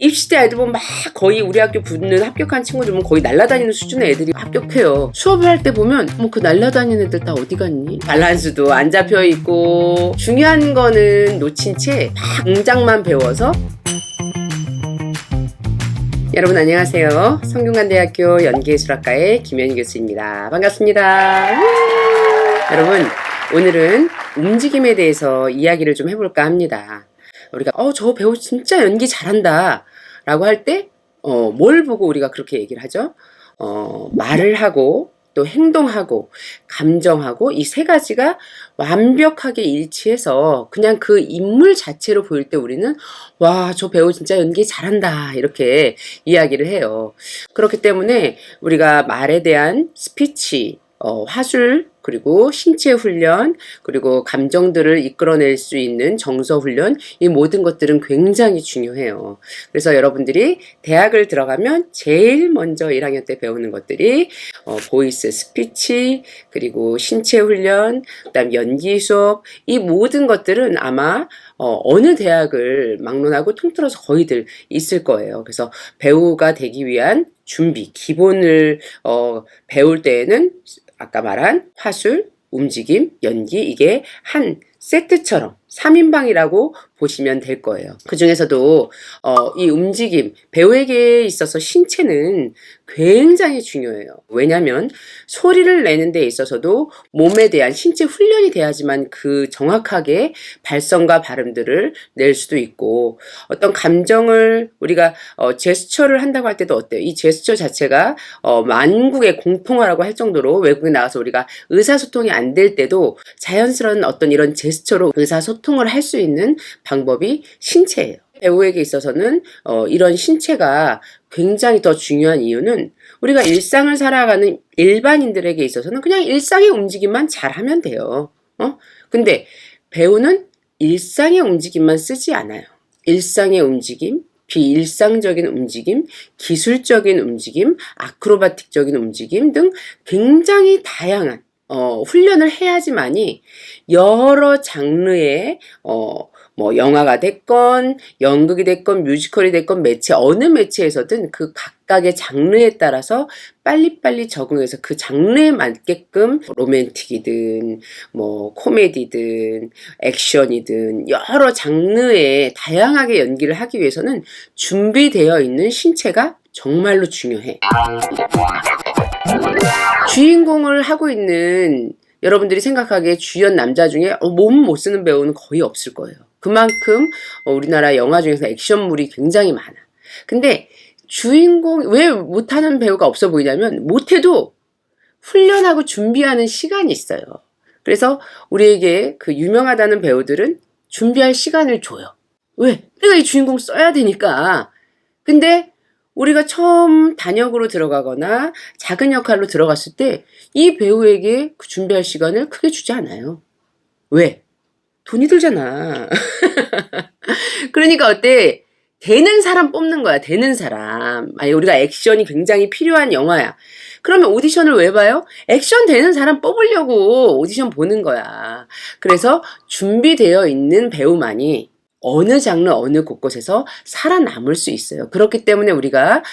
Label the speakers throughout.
Speaker 1: 입시대 아이들 보면 막 거의 우리 학교 붙는 합격한 친구들 보면 거의 날아다니는 수준의 애들이 합격해요. 수업을 할 때 보면 뭐 그 날아다니는 애들 다 어디 갔니? 밸런스도 안 잡혀 있고 중요한 거는 놓친 채 당장만 배워서. 여러분 안녕하세요. 성균관대학교 연기예술학과의 김현희 교수입니다. 반갑습니다. 여러분 오늘은 움직임에 대해서 이야기를 좀 해볼까 합니다. 우리가 저 배우 진짜 연기 잘한다 라고 할 때 뭘 보고 우리가 그렇게 얘기를 하죠? 말을 하고 또 행동하고 감정하고 이 세 가지가 완벽하게 일치해서 그냥 그 인물 자체로 보일 때 우리는 와, 저 배우 진짜 연기 잘한다 이렇게 이야기를 해요. 그렇기 때문에 우리가 말에 대한 스피치, 화술, 그리고 신체 훈련, 그리고 감정들을 이끌어낼 수 있는 정서 훈련, 이 모든 것들은 굉장히 중요해요. 그래서 여러분들이 대학을 들어가면 제일 먼저 1학년 때 배우는 것들이 보이스 스피치, 그리고 신체 훈련, 그다음 연기 수업, 이 모든 것들은 아마 어느 대학을 막론하고 통틀어서 거의들 있을 거예요. 그래서 배우가 되기 위한 준비, 기본을 배울 때에는 아까 말한 화술, 움직임, 연기, 이게 한 세트처럼 3인방이라고 보시면 될 거예요. 그 중에서도 이 움직임, 배우에게 있어서 신체는 굉장히 중요해요. 왜냐하면 소리를 내는 데 있어서도 몸에 대한 신체 훈련이 돼야지만 그 정확하게 발성과 발음들을 낼 수도 있고, 어떤 감정을 우리가 제스처를 한다고 할 때도 어때요? 이 제스처 자체가 만국의 공통어라고 할 정도로 외국에 나가서 우리가 의사소통이 안 될 때도 자연스러운 어떤 이런 제스처로 의사소통을 할 수 있는 방법이 신체예요. 배우에게 있어서는 이런 신체가 굉장히 더 중요한 이유는 우리가 일상을 살아가는 일반인들에게 있어서는 그냥 일상의 움직임만 잘하면 돼요. 근데 배우는 일상의 움직임만 쓰지 않아요. 일상의 움직임, 비일상적인 움직임, 기술적인 움직임, 아크로바틱적인 움직임 등 굉장히 다양한 훈련을 해야지만이 여러 장르의 뭐 영화가 됐건 연극이 됐건 뮤지컬이 됐건 매체 어느 매체에서든 그 각각의 장르에 따라서 빨리빨리 적응해서 그 장르에 맞게끔 로맨틱이든 뭐 코미디든 액션이든 여러 장르의 다양하게 연기를 하기 위해서는 준비되어 있는 신체가 정말로 중요해. 주인공을 하고 있는 여러분들이 생각하기에 주연 남자 중에 몸 못 쓰는 배우는 거의 없을 거예요. 그만큼 우리나라 영화 중에서 액션물이 굉장히 많아. 근데 주인공 왜 못하는 배우가 없어 보이냐면 못해도 훈련하고 준비하는 시간이 있어요. 그래서 우리에게 그 유명하다는 배우들은 준비할 시간을 줘요. 왜? 내가 이 주인공 써야 되니까. 근데 우리가 처음 단역으로 들어가거나 작은 역할로 들어갔을 때 이 배우에게 그 준비할 시간을 크게 주지 않아요. 왜? 돈이 들잖아. 그러니까 어때? 되는 사람 뽑는 거야. 되는 사람. 아니, 우리가 액션이 굉장히 필요한 영화야. 그러면 오디션을 왜 봐요? 액션 되는 사람 뽑으려고 오디션 보는 거야. 그래서 준비되어 있는 배우만이 어느 장르 어느 곳곳에서 살아남을 수 있어요. 그렇기 때문에 우리가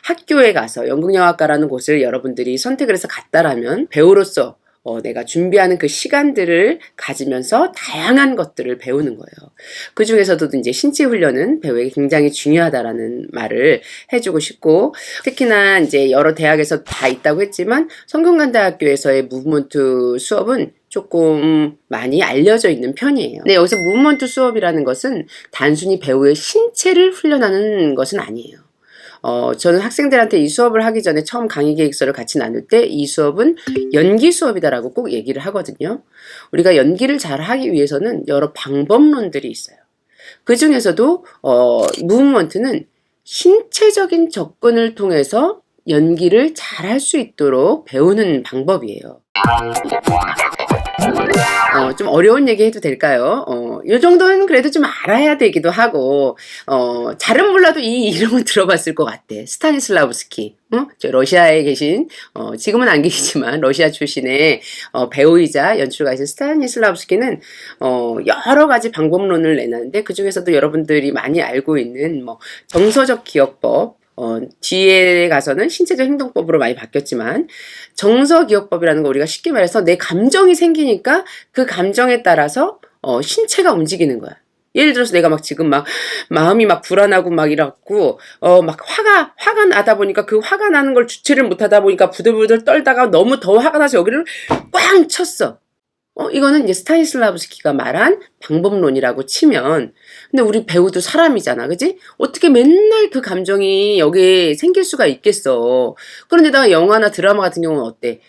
Speaker 1: 학교에 가서 연극영화과라는 곳을 여러분들이 선택을 해서 갔다라면 배우로서 내가 준비하는 그 시간들을 가지면서 다양한 것들을 배우는 거예요. 그 중에서도 이제 신체 훈련은 배우에게 굉장히 중요하다라는 말을 해주고 싶고, 특히나 이제 여러 대학에서 다 있다고 했지만 성균관대학교에서의 무브먼트 수업은 조금 많이 알려져 있는 편이에요. 네, 여기서 무브먼트 수업이라는 것은 단순히 배우의 신체를 훈련하는 것은 아니에요. 저는 학생들한테 이 수업을 하기 전에 처음 강의 계획서를 같이 나눌 때 이 수업은 연기 수업이다라고 꼭 얘기를 하거든요. 우리가 연기를 잘 하기 위해서는 여러 방법론들이 있어요. 그 중에서도 무브먼트는 신체적인 접근을 통해서 연기를 잘 할 수 있도록 배우는 방법이에요. 좀 어려운 얘기 해도 될까요? 이 정도는 그래도 좀 알아야 되기도 하고, 잘은 몰라도 이 이름은 들어봤을 것 같아. 스타니슬라브스키. 저 러시아에 계신, 지금은 안 계시지만, 러시아 출신의, 배우이자 연출가이신 스타니슬라브스키는, 여러 가지 방법론을 내놨는데, 그 중에서도 여러분들이 많이 알고 있는, 정서적 기억법, 뒤에 가서는 신체적 행동법으로 많이 바뀌었지만 정서기억법이라는 거 우리가 쉽게 말해서 내 감정이 생기니까 그 감정에 따라서 신체가 움직이는 거야. 예를 들어서 내가 막 지금 막 마음이 막 불안하고 막 이렇고 막 화가 나다 보니까 그 화가 나는 걸 주체를 못 하다 보니까 부들부들 떨다가 너무 더 화가 나서 여기를 꽝 쳤어. 이거는 이제 스타니슬라브스키가 말한 방법론이라고 치면, 근데 우리 배우도 사람이잖아, 그지? 어떻게 맨날 그 감정이 여기에 생길 수가 있겠어. 그런데다가 영화나 드라마 같은 경우는 어때?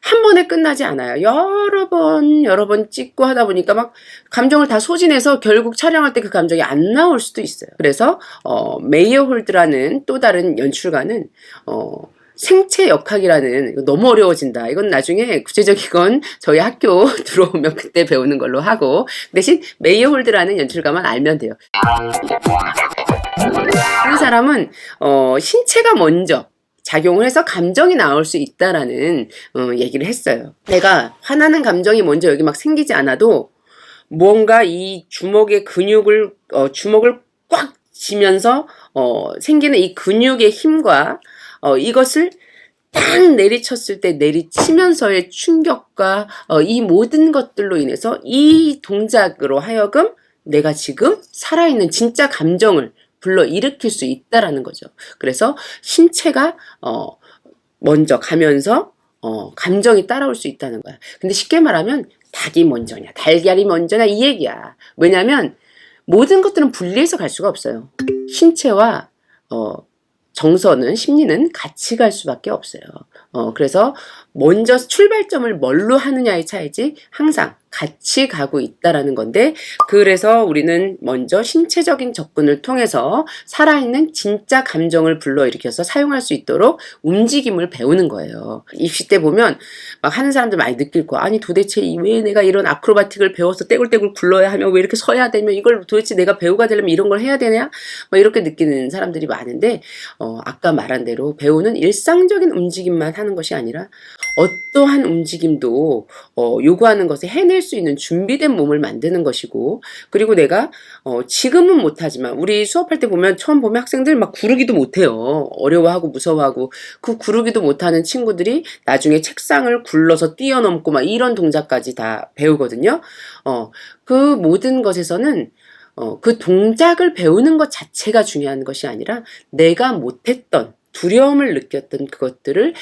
Speaker 1: 한 번에 끝나지 않아요. 여러 번 찍고 하다 보니까 막 감정을 다 소진해서 결국 촬영할 때 그 감정이 안 나올 수도 있어요. 그래서, 메이어 홀드라는 또 다른 연출가는, 생체 역학이라는, 이거 너무 어려워진다. 이건 나중에 구체적인 건 저희 학교 들어오면 그때 배우는 걸로 하고, 대신 메이어 홀드라는 연출가만 알면 돼요. 이 사람은 신체가 먼저 작용을 해서 감정이 나올 수 있다라는 얘기를 했어요. 내가 화나는 감정이 먼저 여기 막 생기지 않아도 무언가 이 주먹의 근육을 주먹을 꽉 쥐면서 생기는 이 근육의 힘과 이것을 딱 내리쳤을 때 내리치면서의 충격과 이 모든 것들로 인해서 이 동작으로 하여금 내가 지금 살아있는 진짜 감정을 불러일으킬 수 있다라는 거죠. 그래서 신체가 먼저 가면서 감정이 따라올 수 있다는 거야. 근데 쉽게 말하면 닭이 먼저냐 달걀이 먼저냐 이 얘기야. 왜냐하면 모든 것들은 분리해서 갈 수가 없어요. 신체와 정서는 심리는 같이 갈 수밖에 없어요. 그래서 먼저 출발점을 뭘로 하느냐의 차이지 항상 같이 가고 있다라는 건데, 그래서 우리는 먼저 신체적인 접근을 통해서 살아있는 진짜 감정을 불러일으켜서 사용할 수 있도록 움직임을 배우는 거예요. 입시 때 보면 막 하는 사람들 많이 느낄 거야. 아니 도대체 왜 내가 이런 아크로바틱을 배워서 떼굴떼굴 굴러야 하며 왜 이렇게 서야 되며 이걸 도대체 내가 배우가 되려면 이런 걸 해야 되냐? 막 이렇게 느끼는 사람들이 많은데, 아까 말한 대로 배우는 일상적인 움직임만 하는 것이 아니라 어떠한 움직임도 요구하는 것을 해낼 수 있는 준비된 몸을 만드는 것이고, 그리고 내가 지금은 못하지만 우리 수업할 때 보면 처음 보면 학생들 막 구르기도 못해요. 어려워하고 무서워하고 그 구르기도 못하는 친구들이 나중에 책상을 굴러서 뛰어넘고 막 이런 동작까지 다 배우거든요. 그 모든 것에서는 그 동작을 배우는 것 자체가 중요한 것이 아니라 내가 못했던 두려움을 느꼈던 그것들을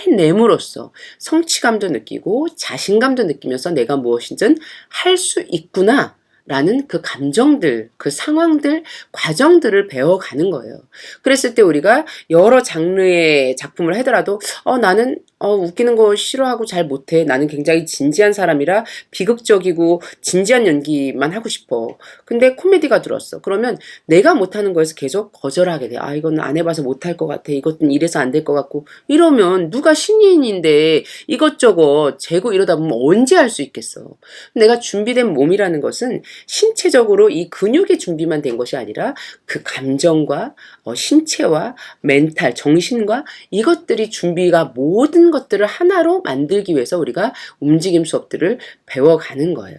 Speaker 1: 해냄으로써 성취감도 느끼고 자신감도 느끼면서 내가 무엇이든 할 수 있구나 라는 그 감정들, 그 상황들, 과정들을 배워가는 거예요. 그랬을 때 우리가 여러 장르의 작품을 하더라도 나는 웃기는 거 싫어하고 잘 못해. 나는 굉장히 진지한 사람이라 비극적이고 진지한 연기만 하고 싶어. 근데 코미디가 들었어. 그러면 내가 못하는 거에서 계속 거절하게 돼. 이거는 안 해봐서 못할 것 같아. 이것은 이래서 안 될 것 같고. 이러면 누가 신인인데 이것저것 재고 이러다 보면 언제 할 수 있겠어. 내가 준비된 몸이라는 것은 신체적으로 이 근육의 준비만 된 것이 아니라 그 감정과 신체와 멘탈, 정신과 이것들이 준비가 모든 것들을 하나로 만들기 위해서 우리가 움직임 수업들을 배워가는 거예요.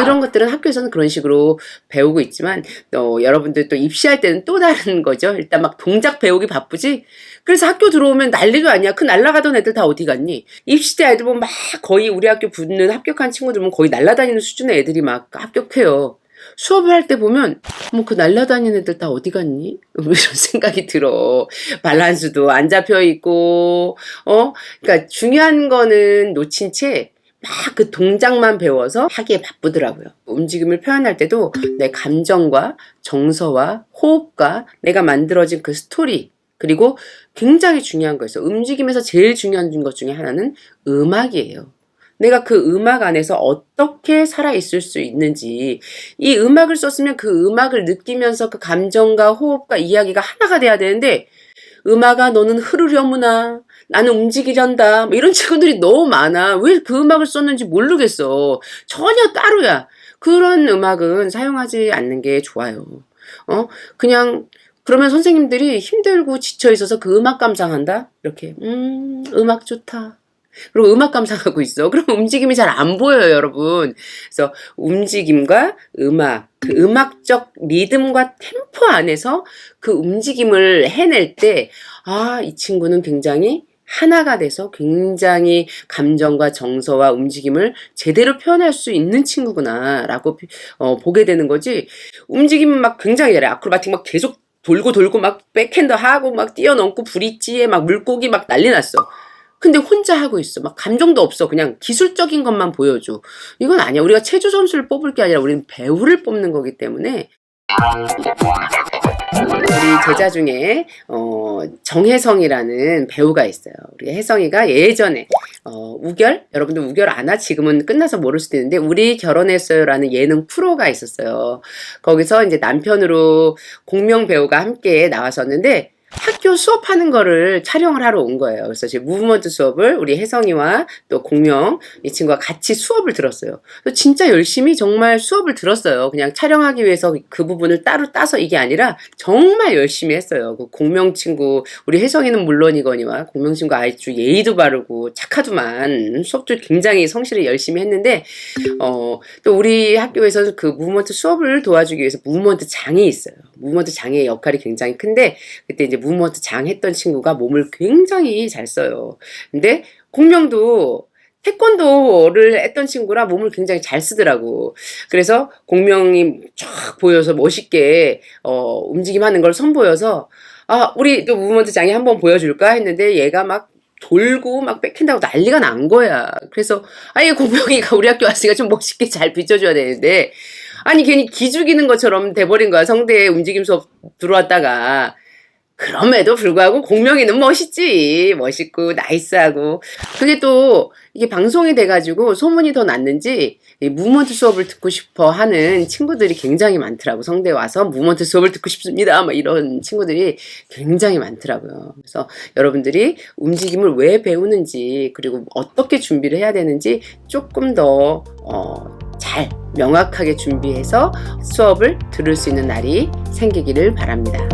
Speaker 1: 이런 것들은 학교에서는 그런 식으로 배우고 있지만 여러분들 또 입시할 때는 또 다른 거죠. 일단 막 동작 배우기 바쁘지. 그래서 학교 들어오면 난리도 아니야. 그 날아가던 애들 다 어디 갔니? 입시 때 애들 보면 막 거의 우리 학교 붙는 합격한 친구들 보면 거의 날아다니는 수준의 애들이 막 합격해요. 수업을 할 때 보면 그 날아다니는 애들 다 어디 갔니? 이런 생각이 들어. 밸런스도 안 잡혀 있고 그러니까 중요한 거는 놓친 채 막 그 동작만 배워서 하기에 바쁘더라고요. 움직임을 표현할 때도 내 감정과 정서와 호흡과 내가 만들어진 그 스토리, 그리고 굉장히 중요한 거였어요. 움직임에서 제일 중요한 것 중에 하나는 음악이에요. 내가 그 음악 안에서 어떻게 살아있을 수 있는지, 이 음악을 썼으면 그 음악을 느끼면서 그 감정과 호흡과 이야기가 하나가 돼야 되는데, 음악아 너는 흐르려무나 나는 움직이란다. 뭐 이런 친구들이 너무 많아. 왜 그 음악을 썼는지 모르겠어. 전혀 따로야. 그런 음악은 사용하지 않는 게 좋아요. 그냥 그러면 선생님들이 힘들고 지쳐 있어서 그 음악 감상한다? 이렇게 음악 좋다. 그리고 음악 감상하고 있어. 그럼 움직임이 잘 안 보여요, 여러분. 그래서 움직임과 음악, 그 음악적 리듬과 템포 안에서 그 움직임을 해낼 때, 아, 이 친구는 굉장히 하나가 돼서 굉장히 감정과 정서와 움직임을 제대로 표현할 수 있는 친구구나 라고 보게 되는 거지. 움직임은 막 굉장히 잘해. 아크로바틱 막 계속 돌고 돌고 막 백핸드 하고 막 뛰어넘고 브릿지에 막 물고기 막 난리 났어. 근데 혼자 하고 있어. 막 감정도 없어. 그냥 기술적인 것만 보여줘. 이건 아니야. 우리가 체조 선수를 뽑을 게 아니라 우리는 배우를 뽑는 거기 때문에. 우리 제자 중에 정혜성이라는 배우가 있어요. 우리 혜성이가 예전에 우결? 여러분들 우결 아나? 지금은 끝나서 모를 수도 있는데 우리 결혼했어요라는 예능 프로가 있었어요. 거기서 이제 남편으로 공명 배우가 함께 나왔었는데 학교 수업하는 거를 촬영을 하러 온 거예요. 그래서 제 무브먼트 수업을 우리 혜성이와 또 공명 이 친구가 같이 수업을 들었어요. 진짜 열심히 정말 수업을 들었어요. 그냥 촬영하기 위해서 그 부분을 따로 따서 이게 아니라 정말 열심히 했어요. 그 공명 친구 우리 혜성이는 물론이거니와 공명 친구 아주 예의도 바르고 착하더만 수업도 굉장히 성실히 열심히 했는데 또 우리 학교에서 그 무브먼트 수업을 도와주기 위해서 무브먼트 장이 있어요. 무브먼트 장의 역할이 굉장히 큰데 그때 이제 무브먼트 장 했던 친구가 몸을 굉장히 잘 써요. 근데 공명도 태권도를 했던 친구라 몸을 굉장히 잘 쓰더라고. 그래서 공명이 쫙 보여서 멋있게 움직임하는 걸 선보여서 아 우리 또 무브먼트 장이 한번 보여줄까 했는데 얘가 막 돌고 막 백핸드하고 난리가 난 거야. 그래서 아니 공명이가 우리 학교 왔으니까 좀 멋있게 잘 비춰줘야 되는데 아니 괜히 기죽이는 것처럼 돼버린 거야. 성대에 움직임 수업 들어왔다가. 그럼에도 불구하고 공명이는 멋있지. 멋있고 나이스하고. 그게 또 이게 방송이 돼가지고 소문이 더 났는지 무브먼트 수업을 듣고 싶어 하는 친구들이 굉장히 많더라고. 성대에 와서 무브먼트 수업을 듣고 싶습니다. 막 이런 친구들이 굉장히 많더라고요. 그래서 여러분들이 움직임을 왜 배우는지 그리고 어떻게 준비를 해야 되는지 조금 더 잘 명확하게 준비해서 수업을 들을 수 있는 날이 생기기를 바랍니다.